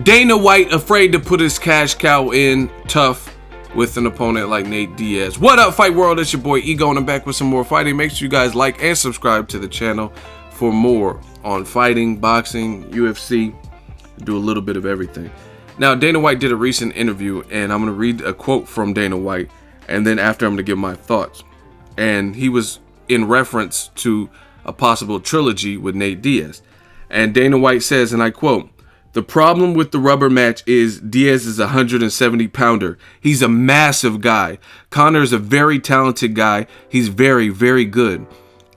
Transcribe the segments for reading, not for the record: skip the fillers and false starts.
Dana White afraid to put his cash cow in tough with an opponent like Nate Diaz. What up, Fight World? It's your boy Ego, and I'm back with some more fighting. Make sure you guys like and subscribe to the channel for more on fighting, boxing, UFC. Do a little bit of everything. Now, Dana White did a recent interview, and I'm going to read a quote from Dana White, and then after I'm going to give my thoughts. And he was in reference to a possible trilogy with Nate Diaz. And Dana White says, and I quote, "The problem with the rubber match is Diaz is a 170 pounder. He's a massive guy. Conor is a very talented guy. He's very, very good.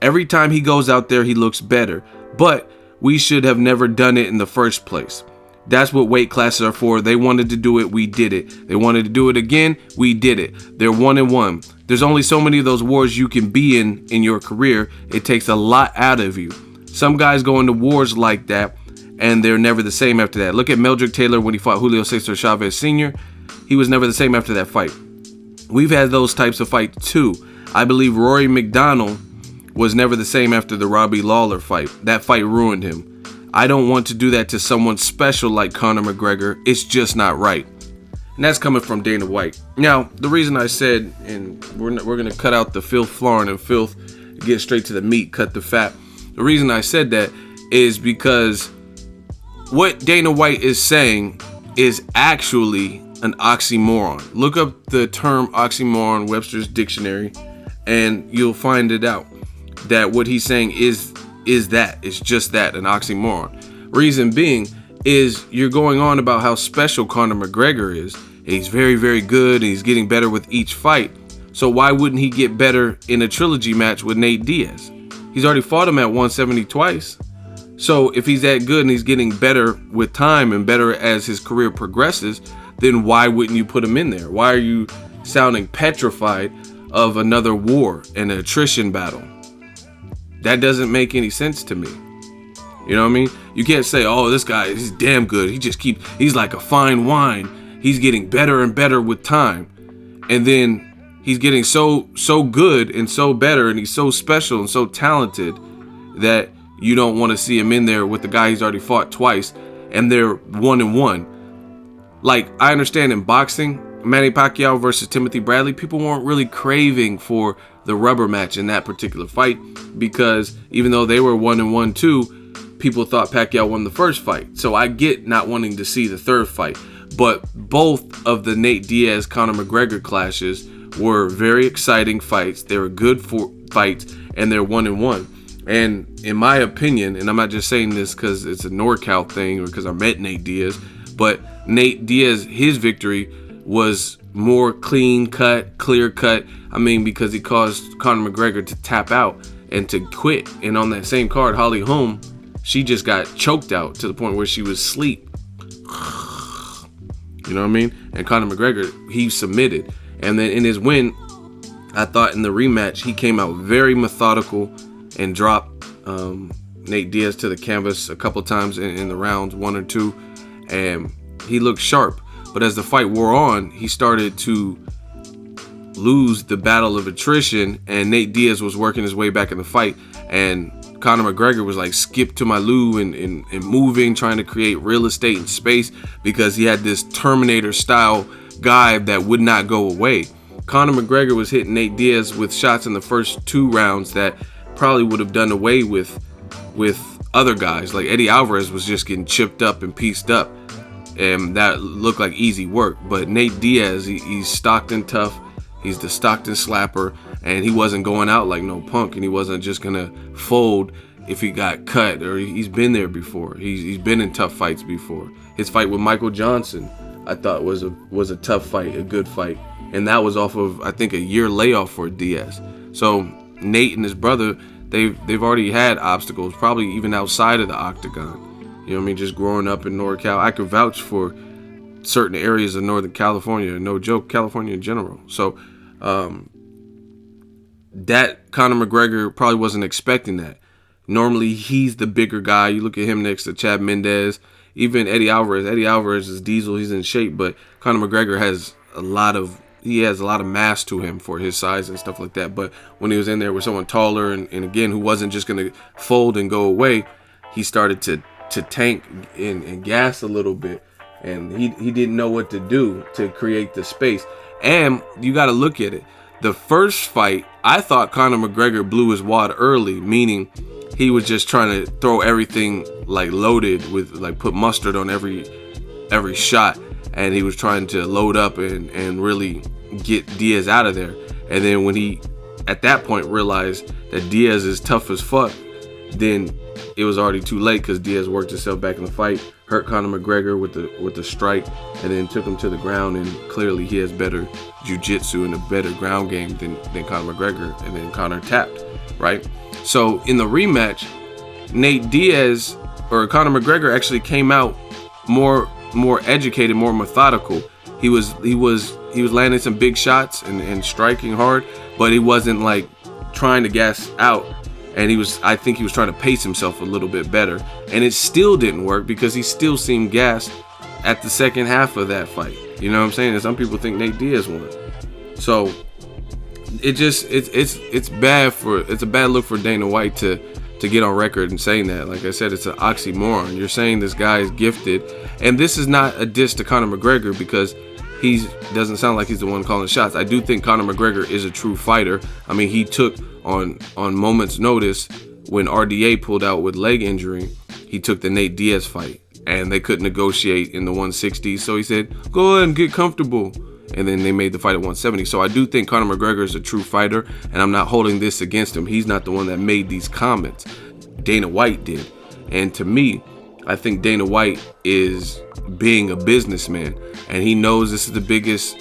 Every time he goes out there, he looks better. But we should have never done it in the first place. That's what weight classes are for. They wanted to do it, we did it. They wanted to do it again, we did it. They're 1-1. There's only so many of those wars you can be in your career. It takes a lot out of you. Some guys go into wars like that, and they're never the same after that. Look at MELDRICK Taylor when he fought Julio CHAVEZ Sr. He was never the same after that fight. We've had those types of fights too. I believe Rory McDonald was never the same after the Robbie Lawler fight. That fight ruined him. I don't want to do that to someone special like Conor McGregor. It's just not right." And that's coming from Dana White. Now, the reason I said, and we're going to cut out the filth, flooring, and filth, get straight to the meat, cut the fat. The reason I said that is because what Dana White is saying is actually an oxymoron. Look up the term oxymoron, Webster's dictionary, and you'll find it out that what he's saying is that. It's just that, an oxymoron. Reason being is you're going on about how special Conor McGregor is. He's very, very good, and he's getting better with each fight. So why wouldn't he get better in a trilogy match with Nate Diaz? He's already fought him at 170 twice. So if he's that good and he's getting better with time and better as his career progresses, then why wouldn't you put him in there? Why are you sounding petrified of another war and an attrition battle? That doesn't make any sense to me. You know what I mean? You can't say, oh, this guy is damn good. He's like a fine wine. He's getting better and better with time. And then he's getting so good and so better, and he's so special and so talented that you don't want to see him in there with the guy he's already fought twice, and they're 1-1. Like, I understand in boxing, Manny Pacquiao versus Timothy Bradley, people weren't really craving for the rubber match in that particular fight, because even though they were 1-1 too, people thought Pacquiao won the first fight. So I get not wanting to see the third fight. But both of the Nate Diaz Conor McGregor clashes were very exciting fights. They were good fights, and they're 1-1. And in my opinion, and I'm not just saying this because it's a NorCal thing or because I met Nate Diaz, but Nate Diaz, his victory was more clear cut. I mean, because he caused Conor McGregor to tap out and to quit. And on that same card, Holly Holm, she just got choked out to the point where she was asleep. You know what I mean? And Conor McGregor, he submitted. And then in his win, I thought in the rematch, he came out very methodical and dropped Nate Diaz to the canvas a couple times in the rounds, 1 or 2. And he looked sharp. But as the fight wore on, he started to lose the battle of attrition, and Nate Diaz was working his way back in the fight, and Conor McGregor was like skip to my loo and moving, trying to create real estate and space, because he had this Terminator style guy that would not go away. Conor McGregor was hitting Nate Diaz with shots in the first 2 rounds that probably would have done away with other guys. Like Eddie Alvarez was just getting chipped up and pieced up, and that looked like easy work. But Nate Diaz, he's Stockton tough. He's the Stockton slapper, and he wasn't going out like no punk, and he wasn't just gonna fold if he got cut, or he's been there before. He's been in tough fights before. His fight with Michael Johnson, I thought was a tough fight, a good fight, and that was off of, I think, a year layoff for Diaz. So Nate and his brother, they've already had obstacles, probably even outside of the octagon. You know what I mean? Just growing up in NorCal, I could vouch for certain areas of Northern California, no joke, California in general. So that Conor McGregor probably wasn't expecting that. Normally he's the bigger guy. You look at him next to Chad Mendez, even Eddie Alvarez. Eddie Alvarez is diesel, he's in shape, but Conor McGregor has a lot of mass to him for his size and stuff like that. But when he was in there with someone taller and again who wasn't just gonna fold and go away, he started to tank and gas a little bit. and he didn't know what to do to create the space. And you got to look at it. The first fight, I thought Conor McGregor blew his wad early, meaning he was just trying to throw everything like loaded with, like, put mustard on every shot, and he was trying to load up and really get Diaz out of there. And then when he at that point realized that Diaz is tough as fuck, then it was already too late, because Diaz worked himself back in the fight, hurt Conor McGregor with the strike, and then took him to the ground. And clearly he has better jiu-jitsu and a better ground game than Conor McGregor, and then Conor tapped, right? So in the rematch, Conor McGregor actually came out more educated, more methodical. He was landing some big shots and striking hard, but he wasn't like trying to gas out. And I think he was trying to pace himself a little bit better. And it still didn't work, because he still seemed gassed at the second half of that fight. You know what I'm saying? And some people think Nate Diaz won. So it's a bad look for Dana White to get on record and saying that. Like I said, it's an oxymoron. You're saying this guy is gifted, and this is not a diss to Conor McGregor, because he doesn't sound like he's the one calling shots. I do think Conor McGregor is a true fighter. I mean, he took on moments' notice when RDA pulled out with leg injury. He took the Nate Diaz fight, and they couldn't negotiate in the 160s. So he said, "Go ahead and get comfortable." And then they made the fight at 170. So I do think Conor McGregor is a true fighter, and I'm not holding this against him. He's not the one that made these comments. Dana White did. And to me, I think Dana White is being a businessman, and he knows this is the biggest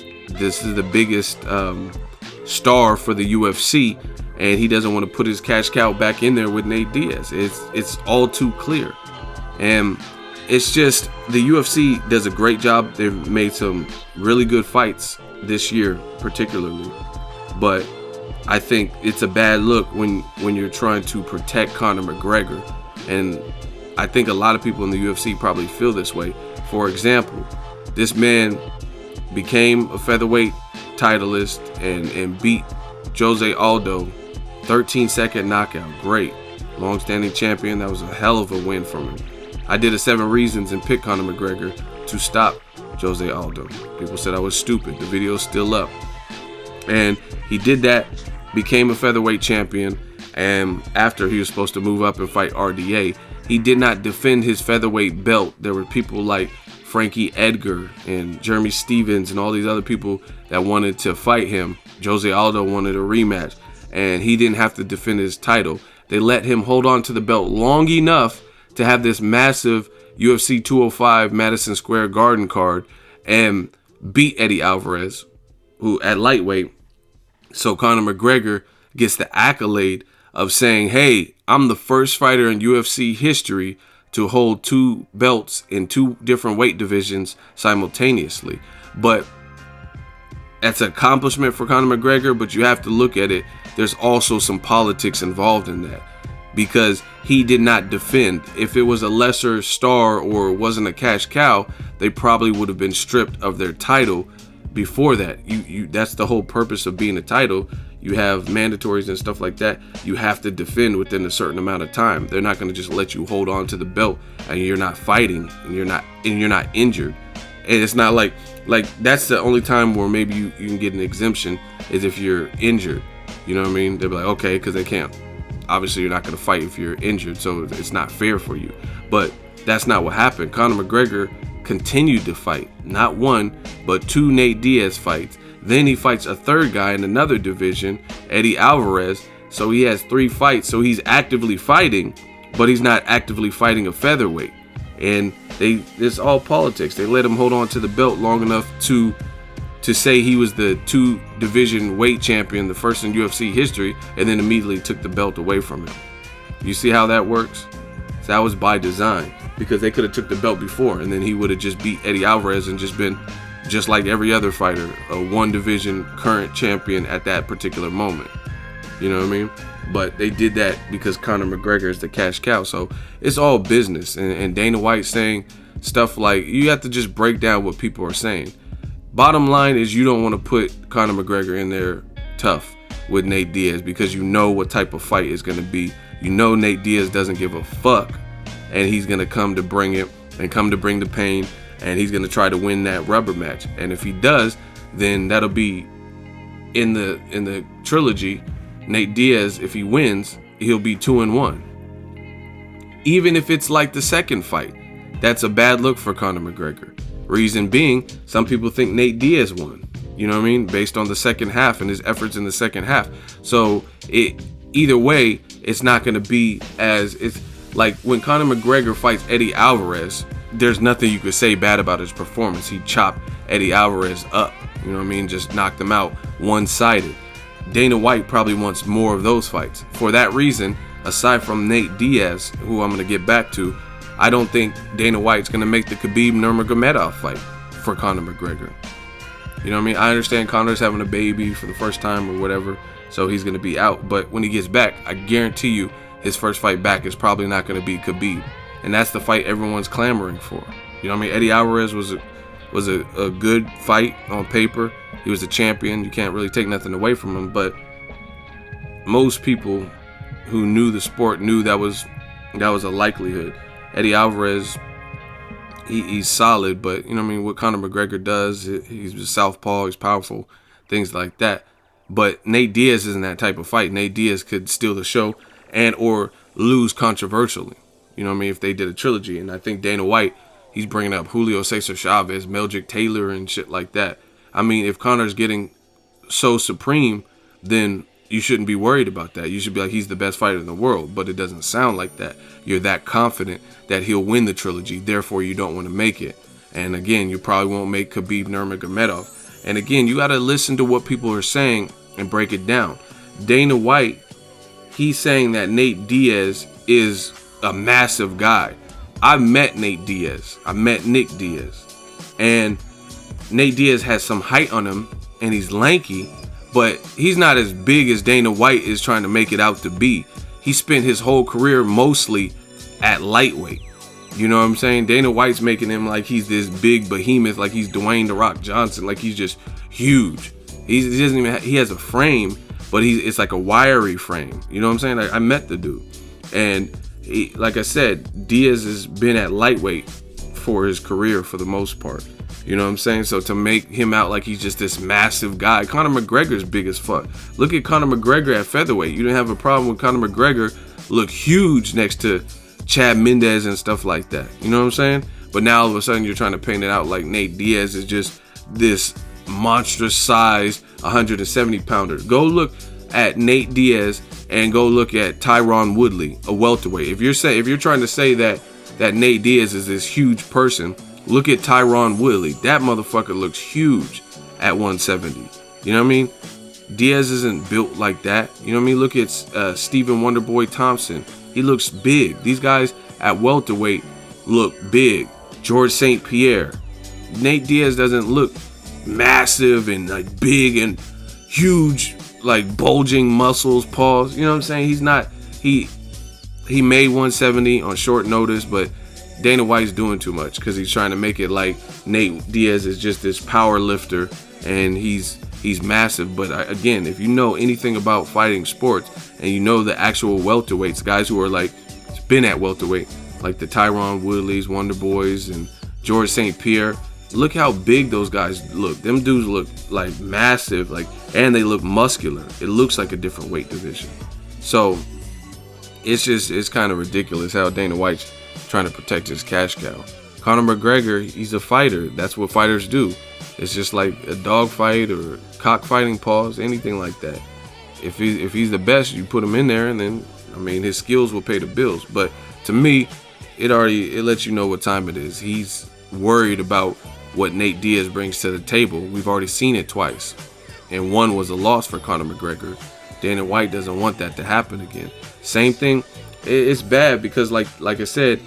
star for the UFC, and he doesn't want to put his cash cow back in there with Nate Diaz. It's all too clear. And it's just, the UFC does a great job. They've made some really good fights this year, particularly. But I think it's a bad look when you're trying to protect Conor McGregor. And I think a lot of people in the UFC probably feel this way. For example, this man became a featherweight titleist and beat Jose Aldo, 13-second knockout. Great. Long-standing champion. That was a hell of a win from him. I did a 7 reasons and picked Conor McGregor to stop Jose Aldo. People said I was stupid. The video's still up. And he did that, became a featherweight champion, and after he was supposed to move up and fight RDA, he did not defend his featherweight belt. There were people like Frankie Edgar and Jeremy Stevens and all these other people that wanted to fight him. Jose Aldo wanted a rematch, and he didn't have to defend his title. They let him hold on to the belt long enough to have this massive UFC 205 Madison Square Garden card and beat Eddie Alvarez, who at lightweight. So Conor McGregor gets the accolade of saying, "Hey, I'm the first fighter in UFC history to hold 2 belts in 2 different weight divisions simultaneously." But that's an accomplishment for Conor McGregor, but you have to look at it. There's also some politics involved in that, because he did not defend. If it was a lesser star or wasn't a cash cow, they probably would have been stripped of their title before that. That's the whole purpose of being a title. You have mandatories and stuff like that. You have to defend within a certain amount of time. They're not going to just let you hold on to the belt and you're not fighting and you're not injured. And it's not like that's the only time where maybe you can get an exemption is if you're injured. You know what I mean? They'll be like, okay, because they can't. Obviously, you're not going to fight if you're injured, so it's not fair for you. But that's not what happened. Conor McGregor continued to fight. Not 1, but 2 Nate Diaz fights. Then he fights a 3rd guy in another division, Eddie Alvarez. So he has 3 fights. So he's actively fighting, but he's not actively fighting a featherweight. And it's all politics. They let him hold on to the belt long enough to say he was the 2 division weight champion, the first in UFC history, and then immediately took the belt away from him. You see how that works? So that was by design, because they could have took the belt before, and then he would have just beat Eddie Alvarez and just been just like every other fighter, a 1 division current champion at that particular moment. You know what I mean? But they did that because Conor McGregor is the cash cow. So it's all business. And Dana White saying stuff like, you have to just break down what people are saying. Bottom line is, you don't want to put Conor McGregor in there tough with Nate Diaz, because you know what type of fight it's going to be. You know Nate Diaz doesn't give a fuck, and he's going to come to bring it and come to bring the pain. and he's going to try to win that rubber match. And if he does, then that'll be in the trilogy. Nate Diaz, if he wins, he'll be 2-1. Even if it's like the second fight, that's a bad look for Conor McGregor. Reason being, some people think Nate Diaz won, you know what I mean, based on the second half and his efforts in the second half. So either way, it's not going to be as, it's like when Conor McGregor fights Eddie Alvarez, there's nothing you could say bad about his performance. He chopped Eddie Alvarez up, you know what I mean, just knocked him out one-sided. Dana White probably wants more of those fights. For that reason, aside from Nate Diaz, who I'm going to get back to, I don't think Dana White's going to make the Khabib Nurmagomedov fight for Conor McGregor. You know what I mean? I understand Conor's having a baby for the first time or whatever, so he's going to be out. But when he gets back, I guarantee you his first fight back is probably not going to be Khabib. And that's the fight everyone's clamoring for. You know what I mean? Eddie Alvarez was a good fight on paper. He was a champion. You can't really take nothing away from him. But most people who knew the sport knew that was a likelihood. Eddie Alvarez, he's solid, but you know what I mean, what Conor McGregor does, he's a southpaw, he's powerful, things like that. But Nate Diaz isn't that type of fight. Nate Diaz could steal the show and or lose controversially. You know what I mean, if they did a trilogy. And I think Dana White, he's bringing up Julio, CESAR, CHAVEZ, MELDRICK, Taylor, and shit like that. I mean, if Conor's getting so supreme, then you shouldn't be worried about that. You should be like, he's the best fighter in the world. But it doesn't sound like that. You're that confident that he'll win the trilogy. Therefore, you don't want to make it. And again, you probably won't make Khabib Nurmagomedov. And again, you got to listen to what people are saying and break it down. Dana White, he's saying that Nate Diaz is a massive guy. I met Nate Diaz. I met Nick Diaz. And Nate Diaz has some height on him, and he's lanky, but he's not as big as Dana White is trying to make it out to be. He spent his whole career mostly at lightweight. You know what I'm saying? Dana White's making him like he's this big behemoth, like he's Dwayne "The Rock" Johnson, like he's just huge. He doesn't even he has a frame, but it's like a wiry frame. You know what I'm saying? I met the dude, and like I said, Diaz has been at lightweight for his career for the most part. You know what I'm saying? So to make him out like he's just this massive guy, Conor McGregor's big as fuck. Look at Conor McGregor at featherweight. You didn't have a problem with Conor McGregor look huge next to Chad Mendez and stuff like that. You know what I'm saying? But now all of a sudden you're trying to paint it out like Nate Diaz is just this monstrous size 170 pounder. Go look at Nate Diaz and go look at Tyron Woodley, a welterweight. If you're trying to say that Nate Diaz is this huge person, look at Tyron Woodley. That motherfucker looks huge at 170. You know what I mean? Diaz isn't built like that. You know what I mean? Look at Stephen Wonderboy Thompson. He looks big. These guys at welterweight look big. George St. Pierre. Nate Diaz doesn't look massive and like big and huge, like bulging muscles, paws. You know what I'm saying? He's not. He made 170 on short notice, but Dana White's doing too much because he's trying to make it like Nate Diaz is just this power lifter and he's massive. But again, if you know anything about fighting sports and you know the actual welterweights, guys who are like been at welterweight, like the Tyron Woodleys, Wonder Boys, and George St. Pierre, look how big those guys look. Them dudes look like massive, like, and they look muscular. It looks like a different weight division. So it's kind of ridiculous how Dana White's trying to protect his cash cow. Conor McGregor, he's a fighter. That's what fighters do. It's just like a dog fight or cockfighting, pause, anything like that. If he's the best, you put him in there, and then I mean his skills will pay the bills. But to me, it lets you know what time it is. He's worried about what Nate Diaz brings to the table. We've already seen it twice, and one was a loss for Conor McGregor. Dana White doesn't want that to happen again. Same thing. It's bad because like I said,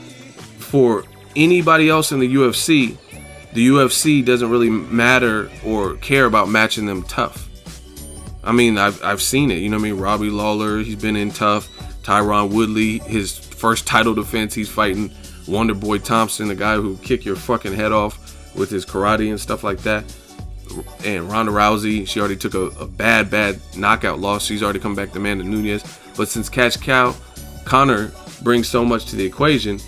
for anybody else in the UFC doesn't really matter or care about matching them tough. I mean, I've seen it. You know what I mean? Robbie Lawler, he's been in tough. Tyron Woodley, his first title defense, he's fighting Wonder Boy Thompson, the guy who kick your fucking head off with his karate and stuff like that. And Ronda Rousey, she already took a bad knockout loss. She's already come back to Amanda Nunes. But since cash cow Conor brings so much to the equation,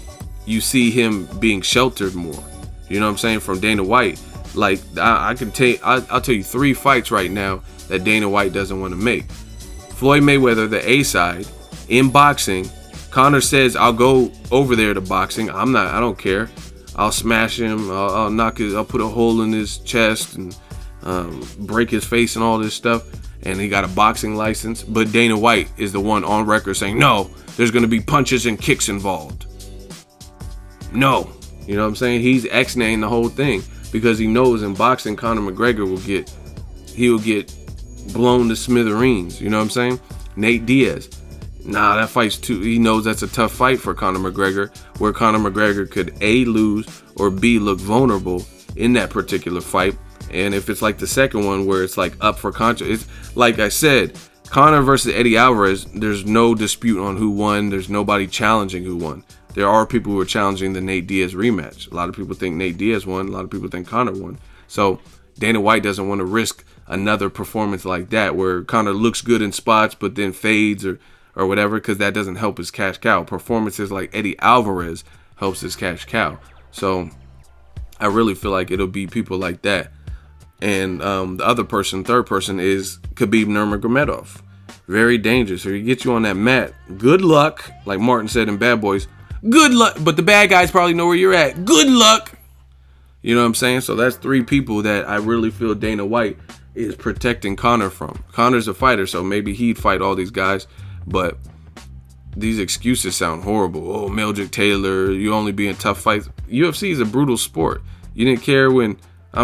you see him being sheltered more. You know what I'm saying? From Dana White. Like, I'll tell you 3 fights right now that Dana White doesn't want to make. Floyd Mayweather, the A side, in boxing. Conor says, I'll go over there to boxing. I don't care. I'll smash him. I'll put a hole in his chest and break his face and all this stuff. And he got a boxing license. But Dana White is the one on record saying, no, there's going to be punches and kicks involved. No. You know what I'm saying? He's X-naying the whole thing because he knows in boxing, Conor McGregor will get blown to smithereens. You know what I'm saying? Nate Diaz. Nah, that fight's too. He knows that's a tough fight for Conor McGregor, where Conor McGregor could A, lose, or B, look vulnerable in that particular fight. And if it's like the second one where it's like up for it's like I said, Conor versus Eddie Alvarez, there's no dispute on who won. There's nobody challenging who won. There are people who are challenging the Nate Diaz rematch. A lot of people think Nate Diaz won. A lot of people think Conor won. So Dana White doesn't want to risk another performance like that where Conor looks good in spots but then fades or whatever, because that doesn't help his cash cow. Performances like Eddie Alvarez helps his cash cow. So I really feel like it'll be people like that. And the other person, third person, is Khabib Nurmagomedov. Very dangerous. If he gets you on that mat, good luck. Like Martin said in Bad Boys, good luck. But the bad guys probably know where you're at. Good luck. You know what I'm saying? So that's 3 people that I really feel Dana White is protecting Conor from. Conor's a fighter, so maybe he'd fight all these guys. But these excuses sound horrible. Oh, Meldrick Taylor, you only be in tough fights. UFC is a brutal sport. You didn't care when, you know what I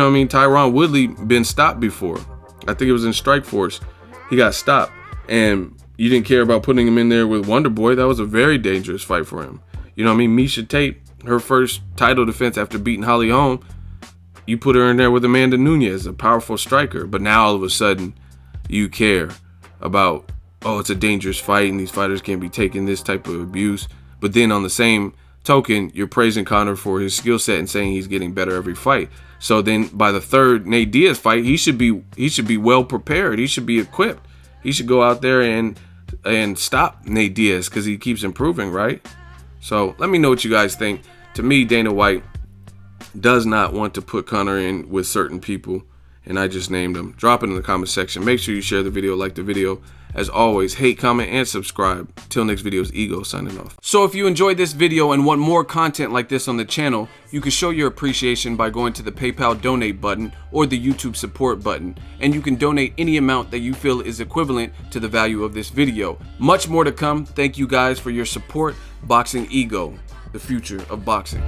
mean? Tyron Woodley been stopped before. I think it was in Strikeforce. He got stopped. And you didn't care about putting him in there with Wonder Boy. That was a very dangerous fight for him. You know what I mean? Miesha Tate, her first title defense after beating Holly Holm, you put her in there with Amanda Nunes, a powerful striker. But now all of a sudden, you care about, oh, it's a dangerous fight and these fighters can't be taking this type of abuse. But then on the same token, you're praising Conor for his skill set and saying he's getting better every fight. So then by the third Nate Diaz fight, he should be well prepared. He should be equipped. He should go out there and stop Nate Diaz because he keeps improving, right? So let me know what you guys think. To me, Dana White does not want to put Conor in with certain people, and I just named them. Drop it in the comment section. Make sure you share the video, like the video. As always, hate, comment, and subscribe. Till next video is Ego signing off. So if you enjoyed this video and want more content like this on the channel, you can show your appreciation by going to the PayPal donate button or the YouTube support button. And you can donate any amount that you feel is equivalent to the value of this video. Much more to come. Thank you guys for your support. Boxing Ego, the future of boxing.